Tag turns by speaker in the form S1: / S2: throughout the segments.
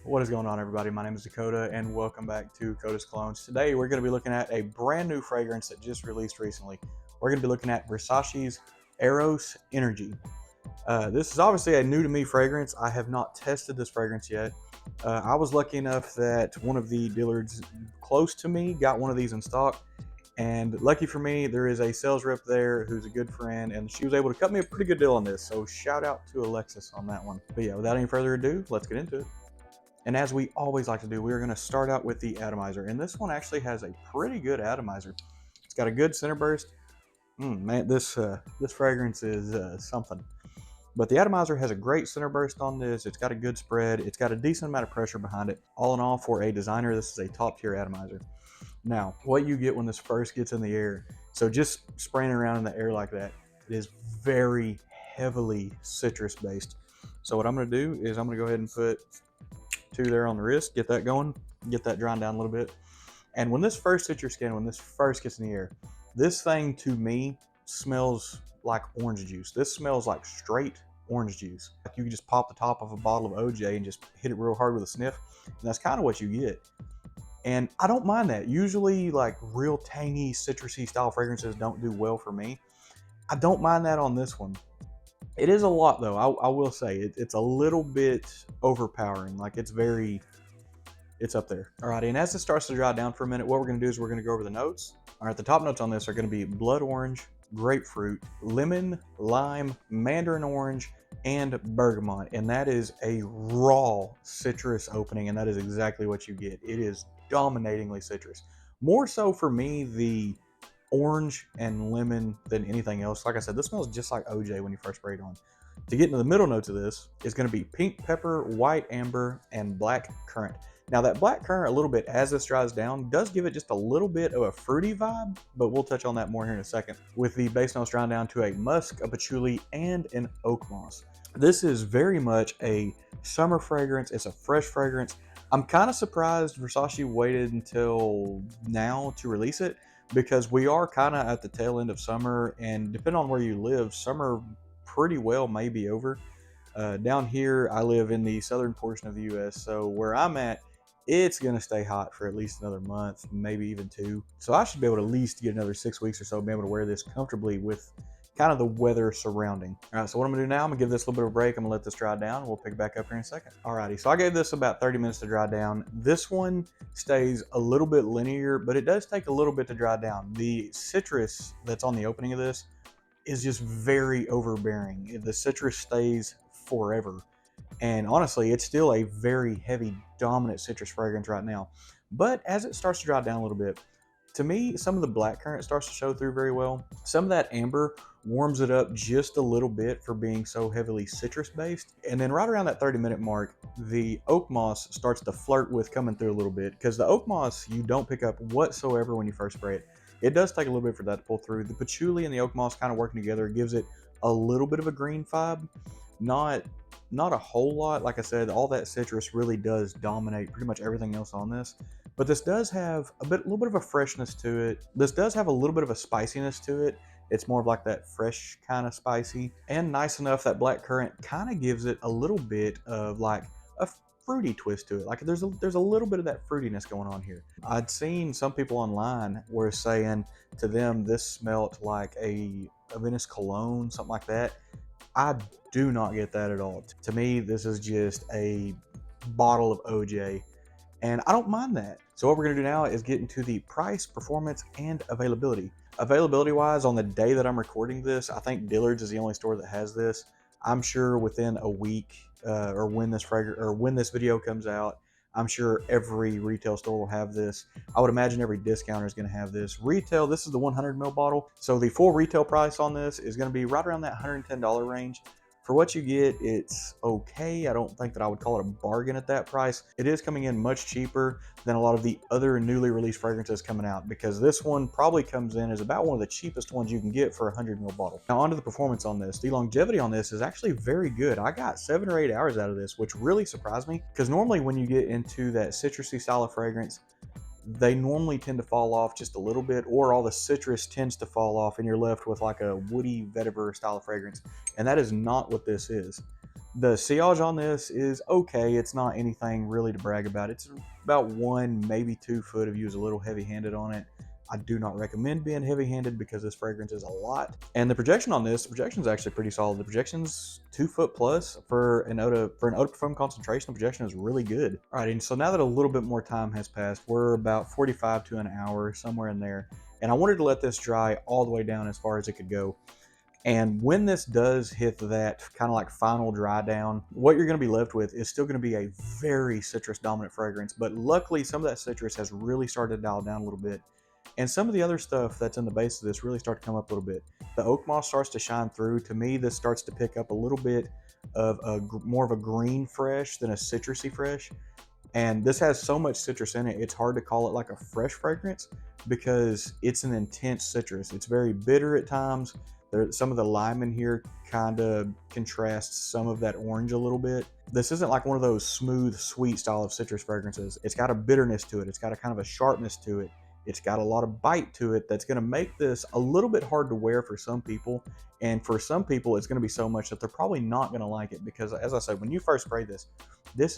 S1: What is going on, everybody? My name is Dakota and welcome back to Kotascologne. Today we're going to be looking at a brand new fragrance that just released recently. We're going to be looking at Versace's Eros Energy. This is obviously a new to me fragrance. I have not tested this fragrance yet. I was lucky enough that one of the dealers close to me got one of these in stock, and lucky for me, there is a sales rep there who's a good friend, and she was able to cut me a pretty good deal on this. So shout out to Alexis on that one. But yeah, without any further ado, let's get into it. And as we always like to do, we're going to start out with the atomizer. And this one actually has a pretty good atomizer. It's got a good center burst. Man, this fragrance is something. But the atomizer has a great center burst on this. It's got a good spread. It's got a decent amount of pressure behind it. All in all, for a designer, this is a top tier atomizer. Now, what you get when this first gets in the air, so just spraying around in the air like that, it is very heavily citrus based. So what I'm going to do is I'm going to go ahead and put two there on the wrist, get that going, get that drying down a little bit. And when this first hits your skin, when this first gets in the air, this thing to me smells like orange juice. This smells like straight orange juice. Like you can just pop the top of a bottle of OJ and just hit it real hard with a sniff. And that's kind of what you get. And I don't mind that. Usually like real tangy, citrusy style fragrances don't do well for me. I don't mind that on this one. It is a lot though. I will say it's a little bit overpowering. Like it's up there. Alrighty, and as it starts to dry down for a minute, what we're gonna do is we're gonna go over the notes. All right, the top notes on this are gonna be blood orange, grapefruit, lemon, lime, mandarin orange, and bergamot. And that is a raw citrus opening, and that is exactly what you get. It is dominatingly citrus. More so for me, the orange and lemon than anything else. Like I said, this smells just like OJ when you first spray it on. To get into the middle notes of this is going to be pink pepper, white amber, and black currant. Now that black currant, a little bit as this dries down, does give it just a little bit of a fruity vibe, but we'll touch on that more here in a second. With the base notes drying down to a musk, a patchouli, and an oak moss. This is very much a summer fragrance. It's a fresh fragrance. I'm kind of surprised Versace waited until now to release it, because we are kind of at the tail end of summer, and depending on where you live, summer pretty well may be over. Down here, I live in the southern portion of the U.S., so where I'm at, it's going to stay hot for at least another month, maybe even two. So I should be able to at least get another 6 weeks or so, be able to wear this comfortably with kind of the weather surrounding. All right, so what I'm gonna do now, I'm gonna give this a little bit of a break. I'm gonna let this dry down, and we'll pick it back up here in a second. Alrighty, so I gave this about 30 minutes to dry down. This one stays a little bit linear, but it does take a little bit to dry down. The citrus that's on the opening of this is just very overbearing. The citrus stays forever. And honestly, it's still a very heavy, dominant citrus fragrance right now. But as it starts to dry down a little bit, to me, some of the black currant starts to show through very well. Some of that amber warms it up just a little bit for being so heavily citrus based. And then right around that 30-minute mark, the oak moss starts to flirt with coming through a little bit, because the oak moss you don't pick up whatsoever when you first spray it. It does take a little bit for that to pull through. The patchouli and the oak moss kind of working together gives it a little bit of a green vibe. Not a whole lot. Like I said, all that citrus really does dominate pretty much everything else on this. But this does have a little bit of a freshness to it. This does have a little bit of a spiciness to it. It's more of like that fresh kind of spicy, and nice enough that black currant kind of gives it a little bit of like a fruity twist to it. Like there's a little bit of that fruitiness going on here. I'd seen some people online were saying to them this smelled like a Venice cologne, something like that. I do not get that at all. To me, this is just a bottle of OJ, and I don't mind that. So what we're gonna do now is get into the price, performance, and availability. Availability wise, on the day that I'm recording this, I think Dillard's is the only store that has this. I'm sure within a week, or when this video comes out, I'm sure every retail store will have this. I would imagine every discounter is going to have this. Retail, this is the 100 ml bottle. So the full retail price on this is going to be right around that $110 range. For what you get, it's okay. I don't think that I would call it a bargain at that price. It is coming in much cheaper than a lot of the other newly released fragrances coming out, because this one probably comes in as about one of the cheapest ones you can get for a 100 ml bottle. Now onto the performance on this. The longevity on this is actually very good. I got 7 or 8 hours out of this, which really surprised me, because normally when you get into that citrusy style of fragrance, they normally tend to fall off just a little bit, or all the citrus tends to fall off and you're left with like a woody vetiver style of fragrance. And that is not what this is. The sillage on this is okay. It's not anything really to brag about. It's about 1, maybe 2 foot if you was a little heavy-handed on it. I do not recommend being heavy-handed because this fragrance is a lot. And the projection on this, the projection is actually pretty solid. The projection's 2 foot plus for an eau de parfum concentration. The projection is really good. All right, and so now that a little bit more time has passed, we're about 45 to an hour, somewhere in there. And I wanted to let this dry all the way down as far as it could go. And when this does hit that kind of like final dry down, what you're going to be left with is still going to be a very citrus dominant fragrance. But luckily, some of that citrus has really started to dial down a little bit. And some of the other stuff that's in the base of this really start to come up a little bit. The oak moss starts to shine through. To me, this starts to pick up a little bit of more of a green fresh than a citrusy fresh. And this has so much citrus in it, it's hard to call it like a fresh fragrance because it's an intense citrus. It's very bitter at times. Some of the lime in here kind of contrasts some of that orange a little bit. This isn't like one of those smooth, sweet style of citrus fragrances. It's got a bitterness to it. It's got a kind of a sharpness to it. It's got a lot of bite to it that's going to make this a little bit hard to wear for some people. And for some people, it's going to be so much that they're probably not going to like it because, as I said, when you first spray this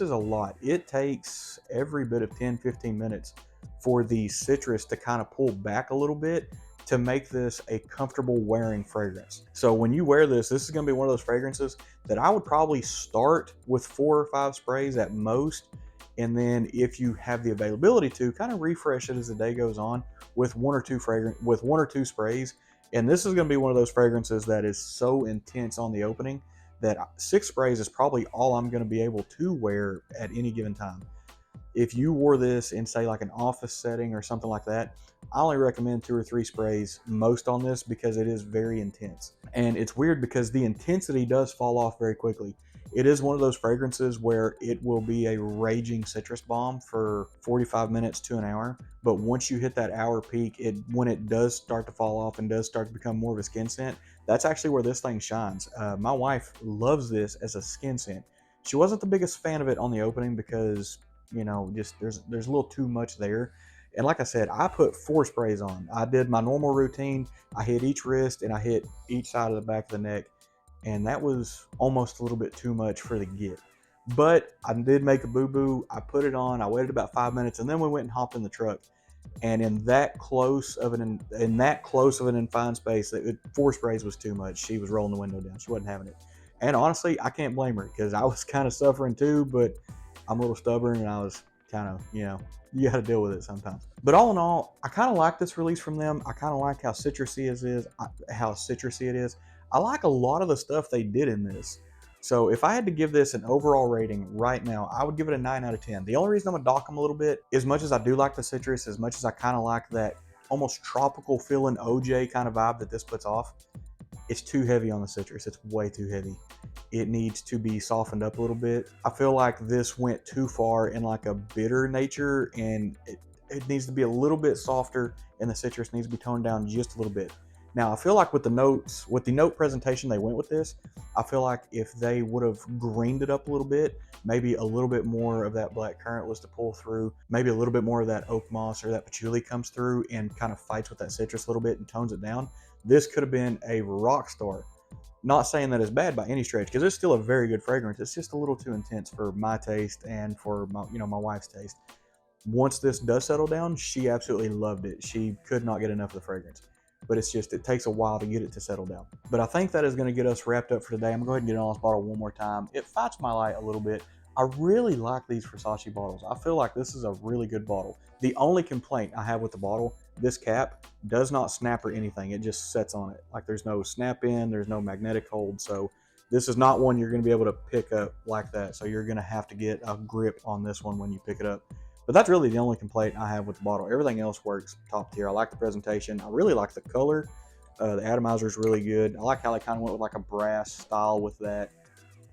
S1: is a lot. It takes every bit of 10-15 minutes for the citrus to kind of pull back a little bit to make this a comfortable wearing fragrance. So when you wear this is going to be one of those fragrances that I would probably start with 4 or 5 sprays at most. And then if you have the availability to kind of refresh it as the day goes on with 1 or 2 sprays. And this is going to be one of those fragrances that is so intense on the opening that 6 sprays is probably all I'm going to be able to wear at any given time. If you wore this in, say, like an office setting or something like that, I only recommend 2 or 3 sprays most on this because it is very intense. And it's weird because the intensity does fall off very quickly. It is one of those fragrances where it will be a raging citrus bomb for 45 minutes to an hour. But once you hit that hour peak, when it does start to fall off and does start to become more of a skin scent, that's actually where this thing shines. My wife loves this as a skin scent. She wasn't the biggest fan of it on the opening because, you know, just there's a little too much there. And like I said, I put 4 sprays on. I did my normal routine. I hit each wrist and I hit each side of the back of the neck. And that was almost a little bit too much for the get. But I did make a boo-boo. I put it on. I waited about 5 minutes, and then we went and hopped in the truck. And in that close of an confined space, 4 sprays was too much. She was rolling the window down. She wasn't having it. And honestly, I can't blame her because I was kind of suffering too. But I'm a little stubborn, and I was kind of, you got to deal with it sometimes. But all in all, I kind of like this release from them. I kind of like how citrusy it is. I like a lot of the stuff they did in this. So if I had to give this an overall rating right now, I would give it a 9 out of 10. The only reason I'm going to dock them a little bit, as much as I do like the citrus, as much as I kind of like that almost tropical feeling OJ kind of vibe that this puts off, it's too heavy on the citrus. It's way too heavy. It needs to be softened up a little bit. I feel like this went too far in like a bitter nature, and it needs to be a little bit softer, and the citrus needs to be toned down just a little bit. Now, I feel like with the note presentation they went with this, I feel like if they would have greened it up a little bit, maybe a little bit more of that black currant was to pull through, maybe a little bit more of that oak moss or that patchouli comes through and kind of fights with that citrus a little bit and tones it down, this could have been a rock star. Not saying that it's bad by any stretch, because it's still a very good fragrance. It's just a little too intense for my taste and for my wife's taste. Once this does settle down, she absolutely loved it. She could not get enough of the fragrance. But it takes a while to get it to settle down. But I think that is going to get us wrapped up for today. I'm going to go ahead and get on this bottle one more time. It fights my light a little bit. I really like these Versace bottles. I feel like this is a really good bottle. The only complaint I have with the bottle, this cap does not snap or anything. It just sets on it. Like there's no snap in, there's no magnetic hold. So this is not one you're going to be able to pick up like that. So you're going to have to get a grip on this one when you pick it up. But that's really the only complaint I have with the bottle. Everything else works top tier. I like the presentation. I really like the color. The Atomizer is really good. I like how they kind of went with like a brass style with that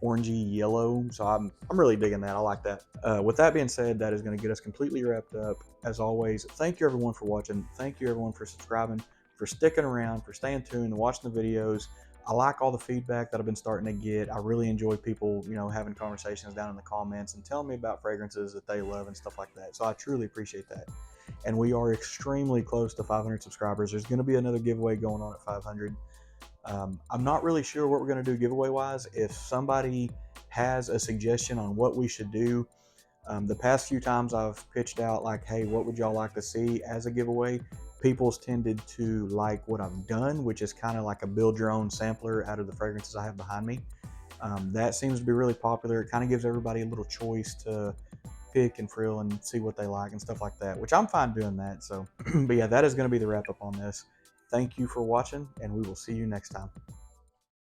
S1: orangey yellow. So I'm really digging that. I like that. With that being said, that is going to get us completely wrapped up. As always, thank you everyone for watching. Thank you everyone for subscribing, for sticking around, for staying tuned and watching the videos. I like all the feedback that I've been starting to get. I really enjoy people, having conversations down in the comments and telling me about fragrances that they love and stuff like that. So I truly appreciate that. And we are extremely close to 500 subscribers. There's going to be another giveaway going on at 500. I'm not really sure what we're going to do giveaway wise. If somebody has a suggestion on what we should do. The past few times I've pitched out like, hey, what would y'all like to see as a giveaway? People's tended to like what I've done, which is kind of like a build your own sampler out of the fragrances I have behind me. That seems to be really popular. It kind of gives everybody a little choice to pick and frill and see what they like and stuff like that, which I'm fine doing that. So, but yeah, that is going to be the wrap up on this. Thank you for watching, and we will see you next time.